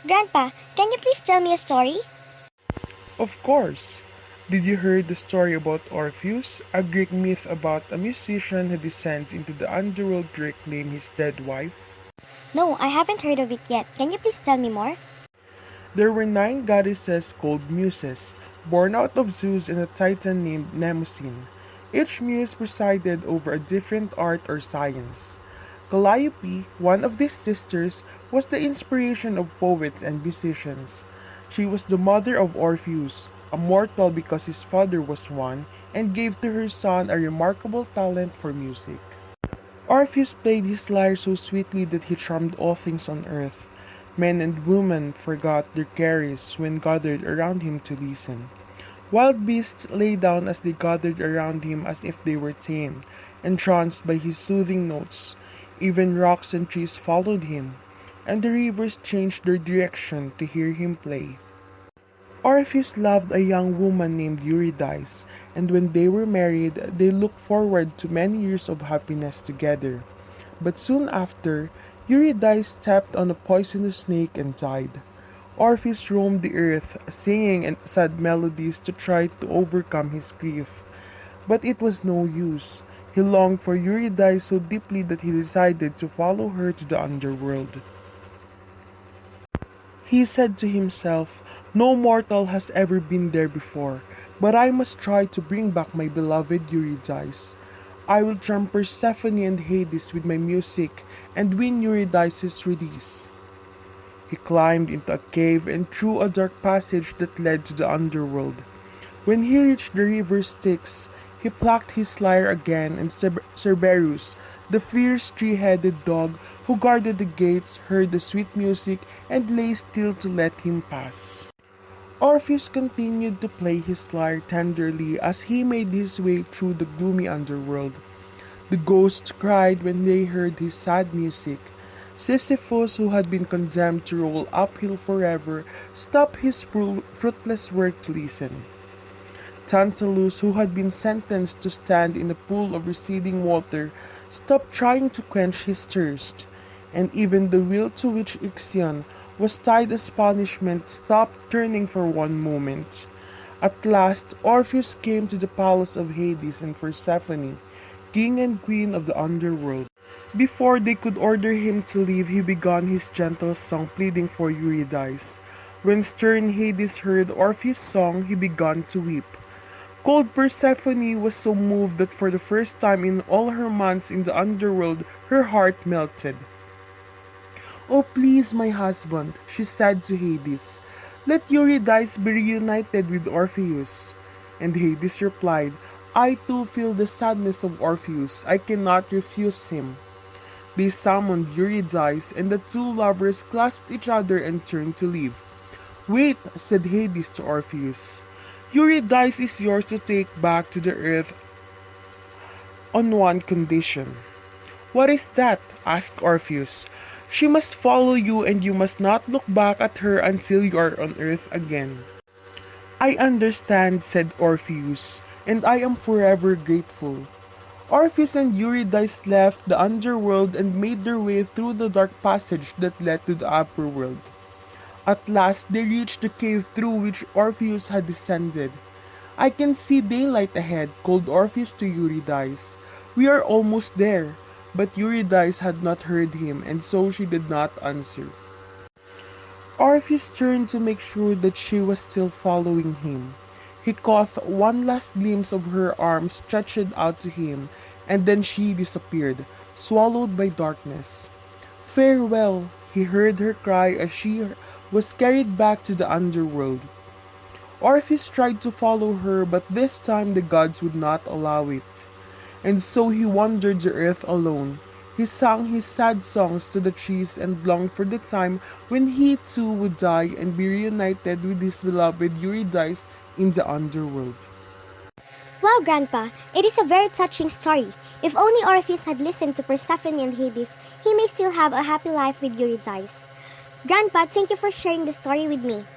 Grandpa, can you please tell me a story? Of course. Did you hear the story about Orpheus, a Greek myth about a musician who descends into the underworld to reclaim his dead wife? No, I haven't heard of it yet. Can you please tell me more? There were nine goddesses called Muses, born out of Zeus and a titan named Mnemosyne. Each muse presided over a different art or science. Calliope, one of these sisters, was the inspiration of poets and musicians. She was the mother of Orpheus, a mortal because his father was one, and gave to her son a remarkable talent for music. Orpheus played his lyre so sweetly that he charmed all things on earth. Men and women forgot their cares when gathered around him to listen. Wild beasts lay down as they gathered around him as if they were tame, entranced by his soothing notes. Even rocks and trees followed him, and the rivers changed their direction to hear him play. Orpheus loved a young woman named Eurydice, and when they were married, they looked forward to many years of happiness together. But soon after, Eurydice stepped on a poisonous snake and died. Orpheus roamed the earth, singing and sad melodies to try to overcome his grief. But it was no use. He longed for Eurydice so deeply that he decided to follow her to the underworld. He said to himself, "No mortal has ever been there before, but I must try to bring back my beloved Eurydice. I will charm Persephone and Hades with my music and win Eurydice's release." He climbed into a cave and through a dark passage that led to the underworld. When he reached the river Styx, he plucked his lyre again, and Cerberus, the fierce three-headed dog who guarded the gates, heard the sweet music and lay still to let him pass. Orpheus continued to play his lyre tenderly as he made his way through the gloomy underworld. The ghosts cried when they heard his sad music. Sisyphus, who had been condemned to roll uphill forever, stopped his fruitless work to listen. Tantalus, who had been sentenced to stand in a pool of receding water, stopped trying to quench his thirst. And even the wheel to which Ixion was tied as punishment stopped turning for one moment. At last, Orpheus came to the palace of Hades and Persephone, king and queen of the underworld. Before they could order him to leave, he began his gentle song pleading for Eurydice. When stern Hades heard Orpheus' song, he began to weep. Cold Persephone was so moved that for the first time in all her months in the underworld, her heart melted. "Oh, please, my husband," she said to Hades, "let Eurydice be reunited with Orpheus." And Hades replied, "I too feel the sadness of Orpheus. I cannot refuse him." They summoned Eurydice, and the two lovers clasped each other and turned to leave. "Wait," said Hades to Orpheus. "Eurydice is yours to take back to the earth on one condition." "What is that?" asked Orpheus. "She must follow you, and you must not look back at her until you are on earth again." "I understand," said Orpheus, "and I am forever grateful." Orpheus and Eurydice left the underworld and made their way through the dark passage that led to the upper world. At last they reached the cave through which Orpheus had descended. "I can see daylight ahead," called Orpheus to Eurydice. "We are almost there." But Eurydice had not heard him, and so she did not answer. Orpheus turned to make sure that she was still following him. He caught one last glimpse of her arms stretched out to him, and then she disappeared, swallowed by darkness. "Farewell," he heard her cry as she was carried back to the underworld. Orpheus tried to follow her, but this time the gods would not allow it. And so he wandered the earth alone. He sang his sad songs to the trees and longed for the time when he too would die and be reunited with his beloved Eurydice in the underworld. Wow, Grandpa, it is a very touching story. If only Orpheus had listened to Persephone and Hades, he may still have a happy life with Eurydice. Grandpa, thank you for sharing the story with me.